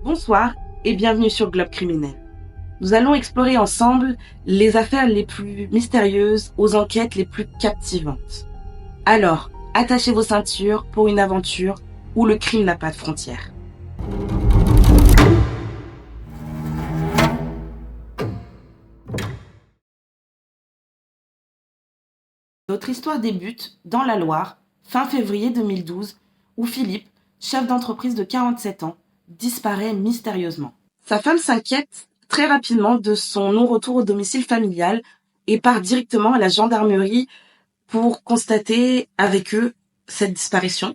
Bonsoir et bienvenue sur Globe Criminel. Nous allons explorer ensemble les affaires les plus mystérieuses aux enquêtes les plus captivantes. Alors, attachez vos ceintures pour une aventure où le crime n'a pas de frontières. Notre histoire débute dans la Loire, fin février 2012, où Philippe, chef d'entreprise de 47 ans, disparaît mystérieusement. Sa femme s'inquiète très rapidement de son non-retour au domicile familial et part directement à la gendarmerie pour constater avec eux cette disparition.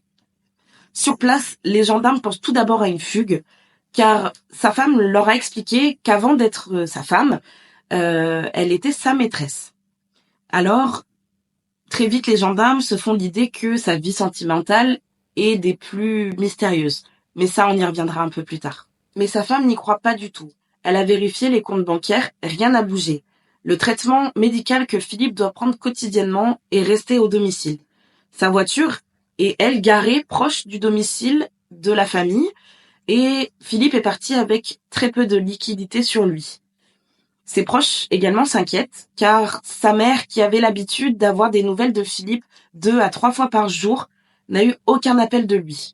Sur place, les gendarmes pensent tout d'abord à une fugue, car sa femme leur a expliqué qu'avant d'être sa femme, elle était sa maîtresse. Alors, très vite, les gendarmes se font l'idée que sa vie sentimentale est des plus mystérieuses. Mais ça, on y reviendra un peu plus tard. Mais sa femme n'y croit pas du tout. Elle a vérifié les comptes bancaires, rien n'a bougé. Le traitement médical que Philippe doit prendre quotidiennement est resté au domicile. Sa voiture est, elle, garée proche du domicile de la famille et Philippe est parti avec très peu de liquidité sur lui. Ses proches également s'inquiètent, car sa mère, qui avait l'habitude d'avoir des nouvelles de Philippe 2 à 3 fois par jour, n'a eu aucun appel de lui.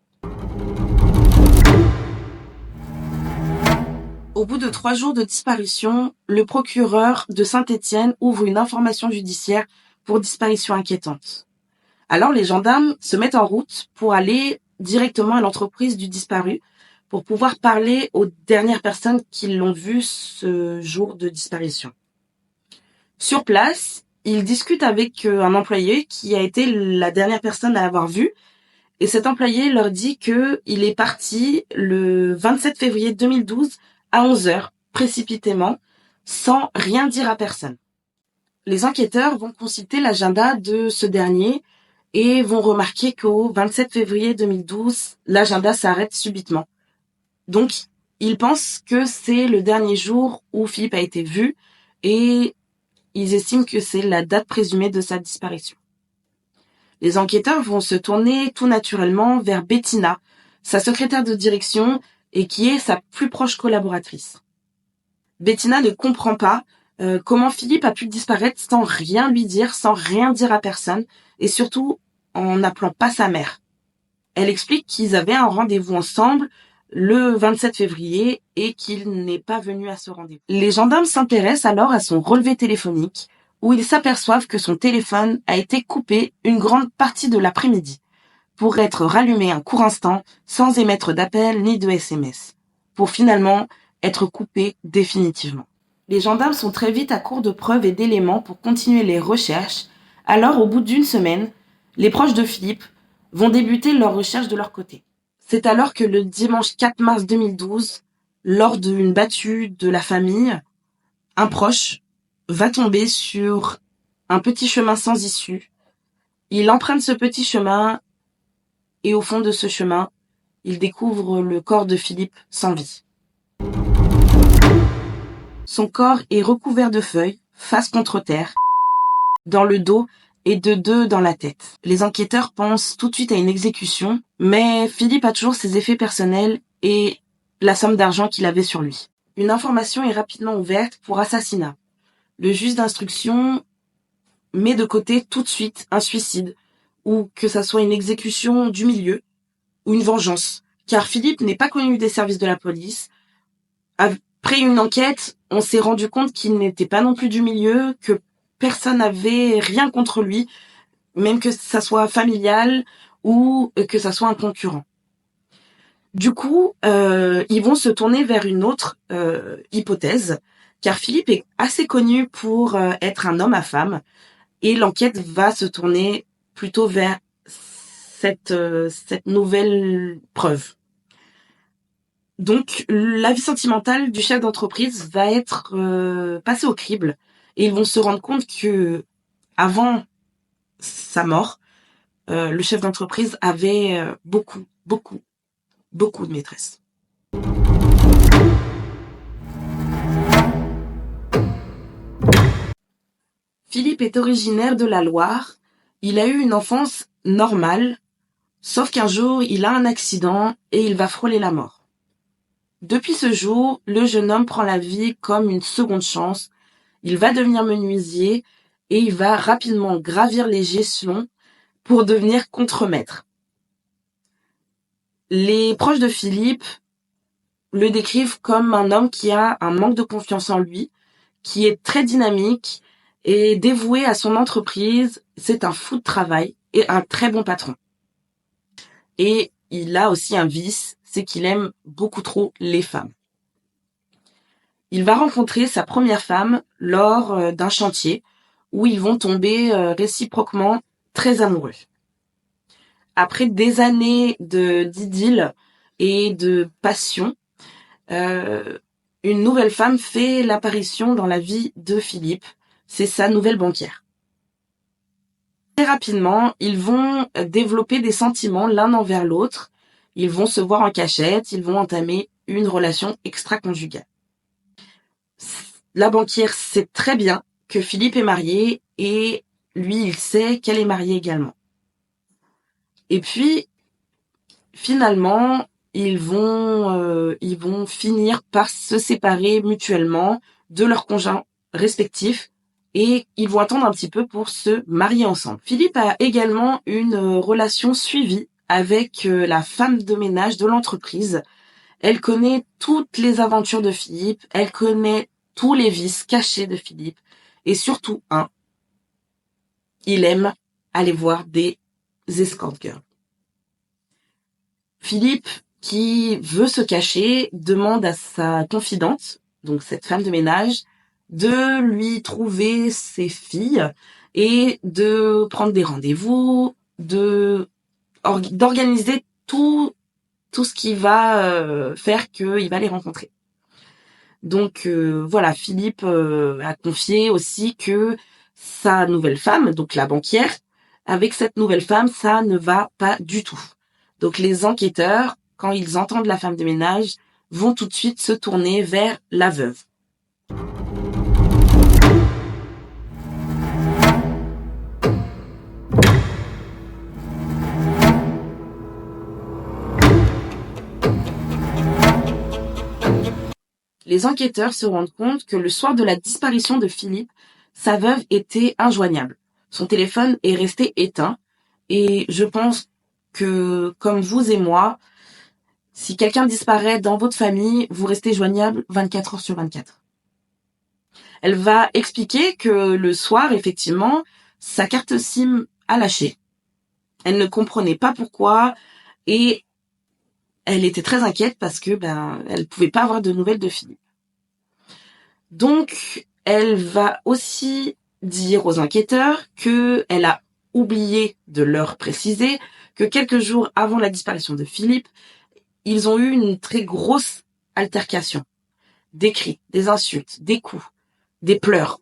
Au bout de 3 jours de disparition, le procureur de Saint-Étienne ouvre une information judiciaire pour disparition inquiétante. Alors les gendarmes se mettent en route pour aller directement à l'entreprise du disparu, pour pouvoir parler aux dernières personnes qui l'ont vu ce jour de disparition. Sur place, ils discutent avec un employé qui a été la dernière personne à avoir vu, et cet employé leur dit qu'il est parti le 27 février 2012 à 11h, précipitamment, sans rien dire à personne. Les enquêteurs vont consulter l'agenda de ce dernier et vont remarquer qu'au 27 février 2012, l'agenda s'arrête subitement. Donc, ils pensent que c'est le dernier jour où Philippe a été vu et ils estiment que c'est la date présumée de sa disparition. Les enquêteurs vont se tourner tout naturellement vers Bettina, sa secrétaire de direction et qui est sa plus proche collaboratrice. Bettina ne comprend pas comment Philippe a pu disparaître sans rien lui dire, sans rien dire à personne et surtout en n'appelant pas sa mère. Elle explique qu'ils avaient un rendez-vous ensemble le 27 février et qu'il n'est pas venu à ce rendez-vous. Les gendarmes s'intéressent alors à son relevé téléphonique où ils s'aperçoivent que son téléphone a été coupé une grande partie de l'après-midi pour être rallumé un court instant sans émettre d'appel ni de SMS, pour finalement être coupé définitivement. Les gendarmes sont très vite à court de preuves et d'éléments pour continuer les recherches. Alors, au bout d'une semaine, les proches de Philippe vont débuter leurs recherches de leur côté. C'est alors que le dimanche 4 mars 2012, lors d'une battue de la famille, un proche va tomber sur un petit chemin sans issue. Il emprunte ce petit chemin et au fond de ce chemin, il découvre le corps de Philippe sans vie. Son corps est recouvert de feuilles, face contre terre, dans le dos et de 2 dans la tête. Les enquêteurs pensent tout de suite à une exécution, mais Philippe a toujours ses effets personnels et la somme d'argent qu'il avait sur lui. Une information est rapidement ouverte pour assassinat. Le juge d'instruction met de côté tout de suite un suicide, ou que ça soit une exécution du milieu, ou une vengeance, car Philippe n'est pas connu des services de la police. Après une enquête, on s'est rendu compte qu'il n'était pas non plus du milieu, que personne n'avait rien contre lui, même que ça soit familial ou que ça soit un concurrent. Du coup, ils vont se tourner vers une autre hypothèse, car Philippe est assez connu pour être un homme à femme, et l'enquête va se tourner plutôt vers cette nouvelle preuve. Donc, la vie sentimentale du chef d'entreprise va être passée au crible, et ils vont se rendre compte que avant sa mort, le chef d'entreprise avait beaucoup de maîtresses. Philippe est originaire de la Loire. Il a eu une enfance normale, sauf qu'un jour, il a un accident et il va frôler la mort. Depuis ce jour, le jeune homme prend la vie comme une seconde chance. Il va devenir menuisier et il va rapidement gravir les échelons pour devenir contremaître. Les proches de Philippe le décrivent comme un homme qui a un manque de confiance en lui, qui est très dynamique et dévoué à son entreprise. C'est un fou de travail et un très bon patron. Et il a aussi un vice, c'est qu'il aime beaucoup trop les femmes. Il va rencontrer sa première femme lors d'un chantier où ils vont tomber réciproquement très amoureux. Après des années d'idylle et de passion, une nouvelle femme fait l'apparition dans la vie de Philippe. C'est sa nouvelle banquière. Très rapidement, ils vont développer des sentiments l'un envers l'autre. Ils vont se voir en cachette, ils vont entamer une relation extra-conjugale. La banquière sait très bien que Philippe est marié et lui, il sait qu'elle est mariée également. Et puis, finalement, ils vont finir par se séparer mutuellement de leurs conjoints respectifs et ils vont attendre un petit peu pour se marier ensemble. Philippe a également une relation suivie avec la femme de ménage de l'entreprise. Elle connaît toutes les aventures de Philippe, elle connaît tous les vices cachés de Philippe et surtout il aime aller voir des escort girls. Philippe, qui veut se cacher, demande à sa confidente, donc cette femme de ménage, de lui trouver ses filles et de prendre des rendez-vous, d'organiser tout ce qui va faire qu'il va les rencontrer. Donc voilà, Philippe a confié aussi que sa nouvelle femme, donc la banquière, avec cette nouvelle femme, ça ne va pas du tout. Donc les enquêteurs, quand ils entendent la femme de ménage, vont tout de suite se tourner vers la veuve. Les enquêteurs se rendent compte que le soir de la disparition de Philippe, sa veuve était injoignable. Son téléphone est resté éteint et je pense que, comme vous et moi, si quelqu'un disparaît dans votre famille, vous restez joignable 24 heures sur 24. Elle va expliquer que le soir, effectivement, sa carte SIM a lâché. Elle ne comprenait pas pourquoi et elle était très inquiète parce que elle pouvait pas avoir de nouvelles de Philippe. Donc, elle va aussi dire aux enquêteurs qu'elle a oublié de leur préciser que quelques jours avant la disparition de Philippe, ils ont eu une très grosse altercation. Des cris, des insultes, des coups, des pleurs.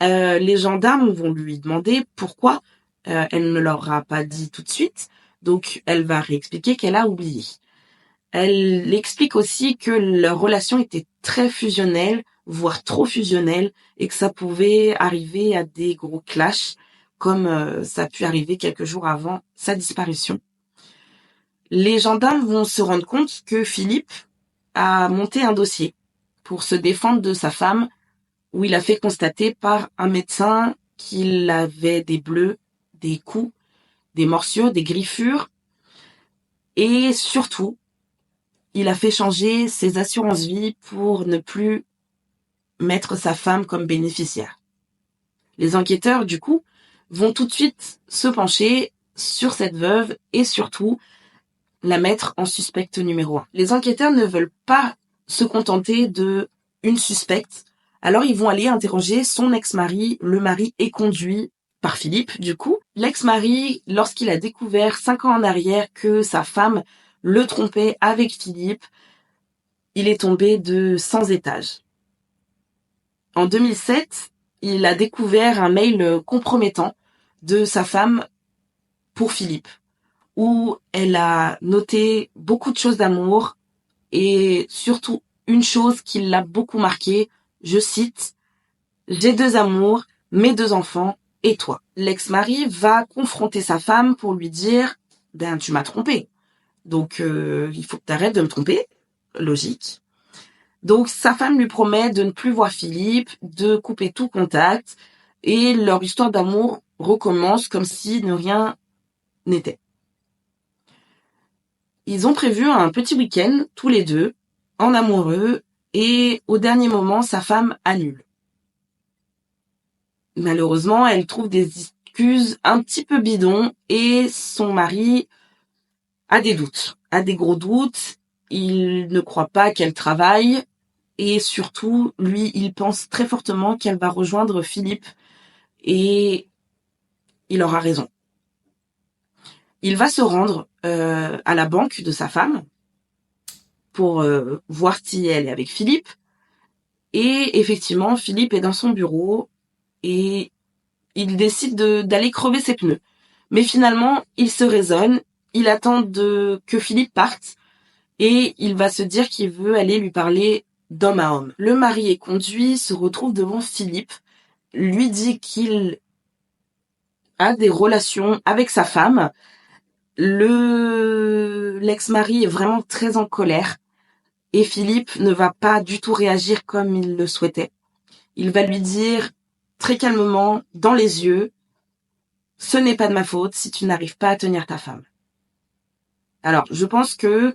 Les gendarmes vont lui demander pourquoi elle ne leur a pas dit tout de suite. Donc, elle va réexpliquer qu'elle a oublié. Elle explique aussi que leur relation était très fusionnelle, voire trop fusionnelle, et que ça pouvait arriver à des gros clashs, comme ça a pu arriver quelques jours avant sa disparition. Les gendarmes vont se rendre compte que Philippe a monté un dossier pour se défendre de sa femme, où il a fait constater par un médecin qu'il avait des bleus, des coups, des morsures, des griffures, et surtout, il a fait changer ses assurances-vie pour ne plus mettre sa femme comme bénéficiaire. Les enquêteurs, du coup, vont tout de suite se pencher sur cette veuve et surtout la mettre en suspecte numéro 1. Les enquêteurs ne veulent pas se contenter de une suspecte, alors ils vont aller interroger son ex-mari. Le mari est conduit par Philippe, du coup. L'ex-mari, lorsqu'il a découvert 5 ans en arrière que sa femme le trompait avec Philippe, il est tombé de 100 étages. En 2007, il a découvert un mail compromettant de sa femme pour Philippe, où elle a noté beaucoup de choses d'amour et surtout une chose qui l'a beaucoup marqué, je cite, « J'ai 2 amours, mes 2 enfants et toi ». L'ex-mari va confronter sa femme pour lui dire « tu m'as trompé, donc il faut que t'arrêtes de me tromper ». Logique. Donc sa femme lui promet de ne plus voir Philippe, de couper tout contact, et leur histoire d'amour recommence comme si de rien n'était. Ils ont prévu un petit week-end, tous les deux, en amoureux, et au dernier moment, sa femme annule. Malheureusement, elle trouve des excuses un petit peu bidons, et son mari a des doutes, a des gros doutes. Il ne croit pas qu'elle travaille, et surtout, lui, il pense très fortement qu'elle va rejoindre Philippe, et il aura raison. Il va se rendre à la banque de sa femme pour voir si elle est avec Philippe. Et effectivement, Philippe est dans son bureau et il décide d'aller crever ses pneus. Mais finalement, il se raisonne, il attend que Philippe parte et il va se dire qu'il veut aller lui parler d'homme à homme. Le mari est conduit, se retrouve devant Philippe, lui dit qu'il a des relations avec sa femme. L'ex-mari est vraiment très en colère et Philippe ne va pas du tout réagir comme il le souhaitait. Il va lui dire très calmement, dans les yeux, « Ce n'est pas de ma faute si tu n'arrives pas à tenir ta femme. » Alors, je pense que,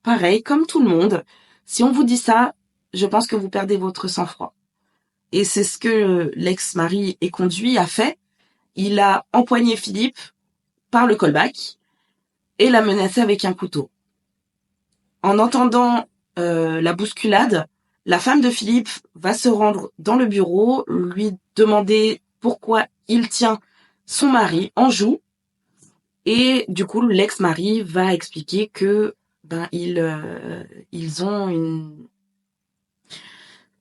pareil, comme tout le monde, si on vous dit ça, je pense que vous perdez votre sang-froid. Et c'est ce que l'ex-mari est conduit a fait. Il a empoigné Philippe par le callback et l'a menacé avec un couteau. En entendant la bousculade, la femme de Philippe va se rendre dans le bureau, lui demander pourquoi il tient son mari en joue. Et du coup, l'ex-mari va expliquer que ils ont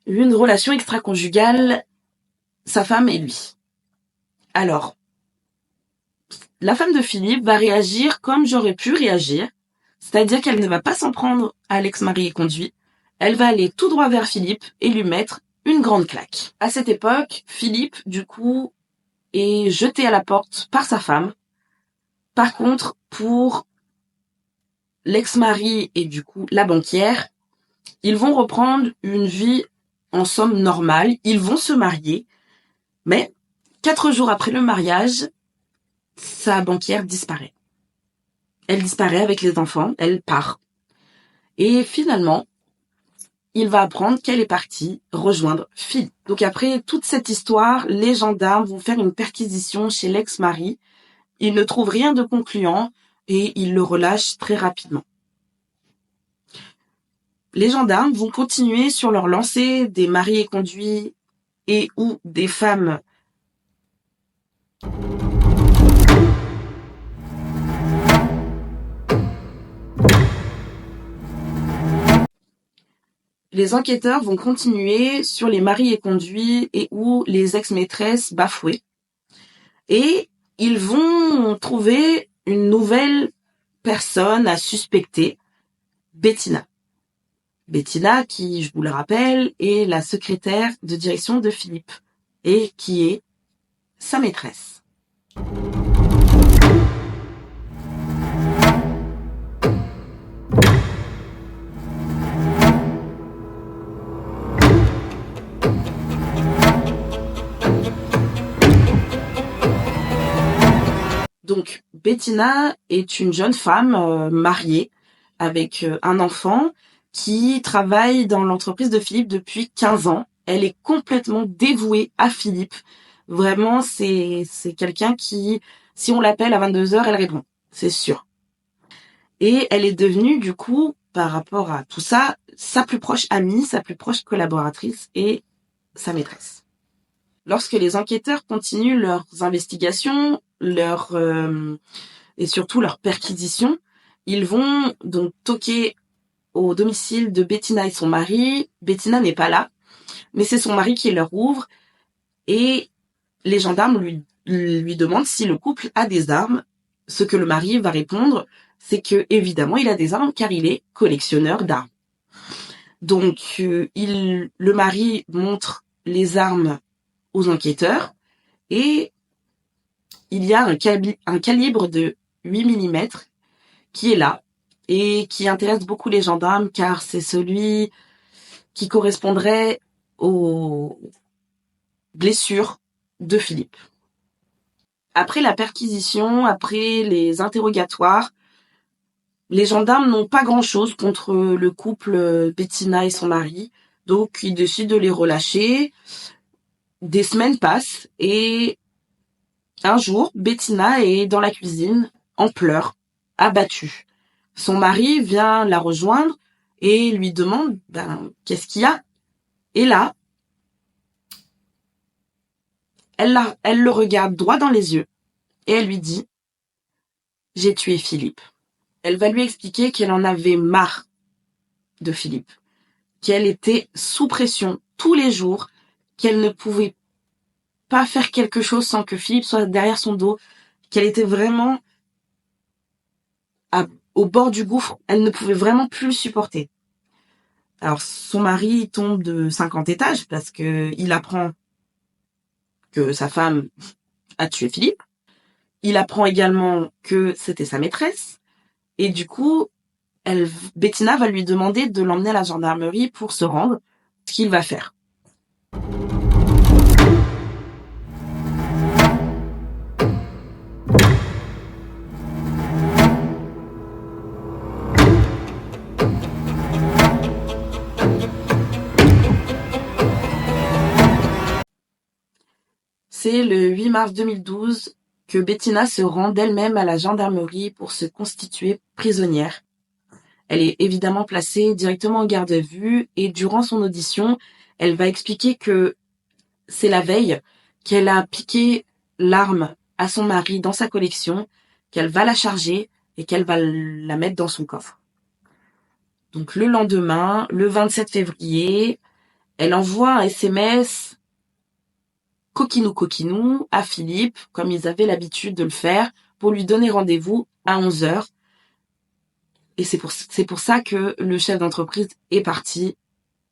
une relation extra-conjugale, sa femme et lui. Alors, la femme de Philippe va réagir comme j'aurais pu réagir, c'est-à-dire qu'elle ne va pas s'en prendre à l'ex-mari conduit, elle va aller tout droit vers Philippe et lui mettre une grande claque. À cette époque, Philippe, du coup, est jeté à la porte par sa femme. Par contre, pour l'ex-mari et du coup la banquière, ils vont reprendre une vie en somme normale, ils vont se marier, mais 4 jours après le mariage, sa banquière disparaît. Elle disparaît avec les enfants, elle part. Et finalement, il va apprendre qu'elle est partie rejoindre Philippe. Donc après toute cette histoire, les gendarmes vont faire une perquisition chez l'ex-mari. Ils ne trouvent rien de concluant et ils le relâchent très rapidement. Les gendarmes vont continuer sur leur lancée des mariés conduits et ou des femmes Les enquêteurs vont continuer sur les mariés conduits et ou les ex-maîtresses bafouées. Et ils vont trouver une nouvelle personne à suspecter, Bettina. Bettina, qui, je vous le rappelle, est la secrétaire de direction de Philippe et qui est sa maîtresse. Donc, Bettina est une jeune femme mariée avec un enfant qui travaille dans l'entreprise de Philippe depuis 15 ans. Elle est complètement dévouée à Philippe. Vraiment, c'est quelqu'un qui, si on l'appelle à 22h, elle répond. C'est sûr. Et elle est devenue, du coup, par rapport à tout ça, sa plus proche amie, sa plus proche collaboratrice et sa maîtresse. Lorsque les enquêteurs continuent leurs investigations, et surtout leurs perquisitions, ils vont donc toquer au domicile de Bettina et son mari. Bettina n'est pas là, mais c'est son mari qui leur ouvre et les gendarmes lui demandent si le couple a des armes. Ce que le mari va répondre, c'est que évidemment il a des armes car il est collectionneur d'armes. Donc le mari montre les armes aux enquêteurs et il y a un calibre de 8 mm qui est là et qui intéresse beaucoup les gendarmes car c'est celui qui correspondrait aux blessures de Philippe. Après la perquisition, après les interrogatoires, les gendarmes n'ont pas grand-chose contre le couple Bettina et son mari, donc ils décident de les relâcher. Des semaines passent et un jour, Bettina est dans la cuisine, en pleurs, abattue. Son mari vient la rejoindre et lui demande qu'est-ce qu'il y a. Et là, elle le regarde droit dans les yeux et elle lui dit « J'ai tué Philippe ». Elle va lui expliquer qu'elle en avait marre de Philippe, qu'elle était sous pression tous les jours, qu'elle ne pouvait pas faire quelque chose sans que Philippe soit derrière son dos, qu'elle était vraiment au bord du gouffre, elle ne pouvait vraiment plus le supporter. Alors son mari tombe de 50 étages parce que il apprend que sa femme a tué Philippe. Il apprend également que c'était sa maîtresse. Et du coup, Bettina va lui demander de l'emmener à la gendarmerie pour se rendre, ce qu'il va faire. C'est le 8 mars 2012 que Bettina se rend d'elle-même à la gendarmerie pour se constituer prisonnière. Elle est évidemment placée directement en garde à vue et durant son audition, elle va expliquer que c'est la veille qu'elle a piqué l'arme à son mari dans sa collection, qu'elle va la charger et qu'elle va la mettre dans son coffre. Donc le lendemain, le 27 février, elle envoie un SMS coquinou à Philippe, comme ils avaient l'habitude de le faire, pour lui donner rendez-vous à 11h. Et c'est pour ça que le chef d'entreprise est parti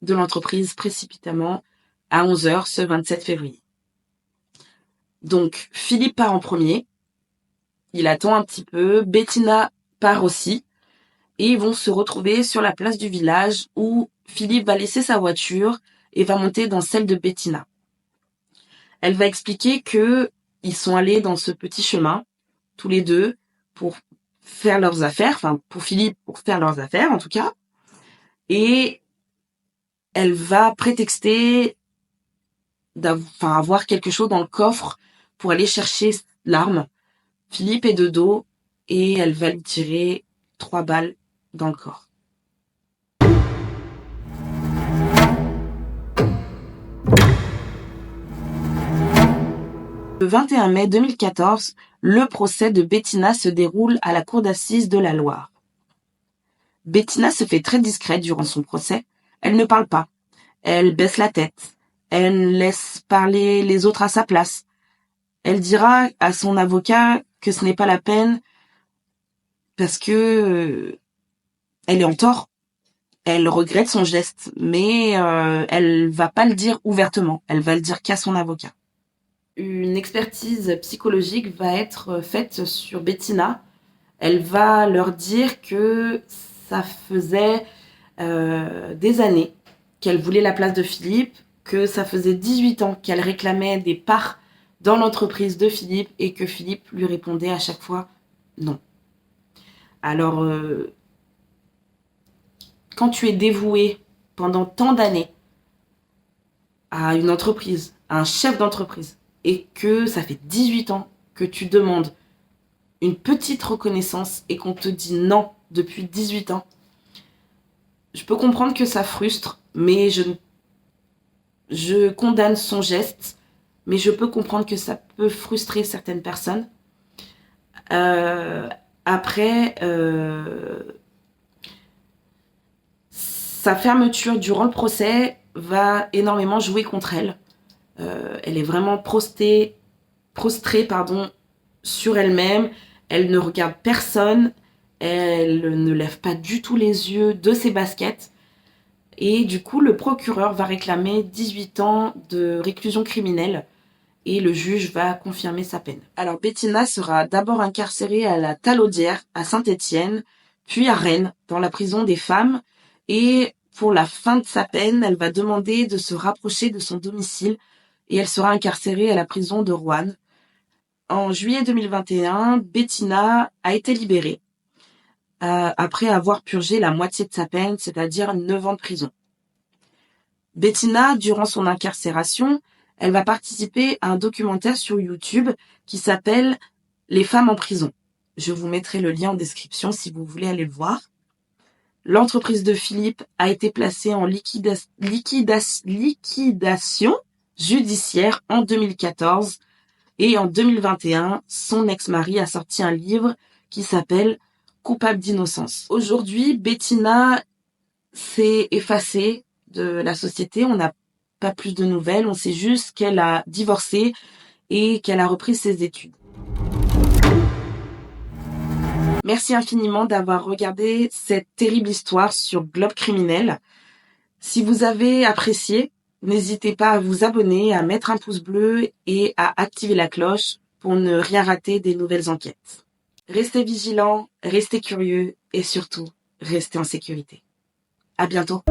de l'entreprise précipitamment à 11h ce 27 février. Donc Philippe part en premier, il attend un petit peu, Bettina part aussi, et ils vont se retrouver sur la place du village où Philippe va laisser sa voiture et va monter dans celle de Bettina. Elle va expliquer que ils sont allés dans ce petit chemin, tous les deux, pour faire leurs affaires, enfin pour Philippe, pour faire leurs affaires en tout cas. Et elle va prétexter avoir quelque chose dans le coffre pour aller chercher l'arme. Philippe est de dos et elle va lui tirer 3 balles dans le corps. Le 21 mai 2014, le procès de Bettina se déroule à la cour d'assises de la Loire. Bettina se fait très discrète durant son procès. Elle ne parle pas. Elle baisse la tête. Elle laisse parler les autres à sa place. Elle dira à son avocat que ce n'est pas la peine parce que elle est en tort. Elle regrette son geste, mais elle va pas le dire ouvertement. Elle va le dire qu'à son avocat. Une expertise psychologique va être faite sur Bettina. Elle va leur dire que ça faisait des années qu'elle voulait la place de Philippe, que ça faisait 18 ans qu'elle réclamait des parts dans l'entreprise de Philippe et que Philippe lui répondait à chaque fois non. Alors, quand tu es dévoué pendant tant d'années à une entreprise, à un chef d'entreprise, et que ça fait 18 ans que tu demandes une petite reconnaissance et qu'on te dit non depuis 18 ans, je peux comprendre que ça frustre, mais je condamne son geste, mais je peux comprendre que ça peut frustrer certaines personnes. Après, sa fermeture durant le procès va énormément jouer contre elle. Elle est vraiment prostrée sur elle-même. Elle ne regarde personne. Elle ne lève pas du tout les yeux de ses baskets. Et du coup, le procureur va réclamer 18 ans de réclusion criminelle et le juge va confirmer sa peine. Alors, Bettina sera d'abord incarcérée à la Talaudière, à Saint-Étienne, puis à Rennes, dans la prison des femmes. Et pour la fin de sa peine, elle va demander de se rapprocher de son domicile et elle sera incarcérée à la prison de Roanne. En juillet 2021, Bettina a été libérée après avoir purgé la moitié de sa peine, c'est-à-dire 9 ans de prison. Bettina, durant son incarcération, elle va participer à un documentaire sur YouTube qui s'appelle « Les femmes en prison ». Je vous mettrai le lien en description si vous voulez aller le voir. L'entreprise de Philippe a été placée en liquidation judiciaire en 2014 et en 2021, son ex-mari a sorti un livre qui s'appelle « Coupable d'innocence ». Aujourd'hui, Bettina s'est effacée de la société, on n'a pas plus de nouvelles, on sait juste qu'elle a divorcé et qu'elle a repris ses études. Merci infiniment d'avoir regardé cette terrible histoire sur Globe Criminel. Si vous avez apprécié, n'hésitez pas à vous abonner, à mettre un pouce bleu et à activer la cloche pour ne rien rater des nouvelles enquêtes. Restez vigilants, restez curieux et surtout, restez en sécurité. À bientôt.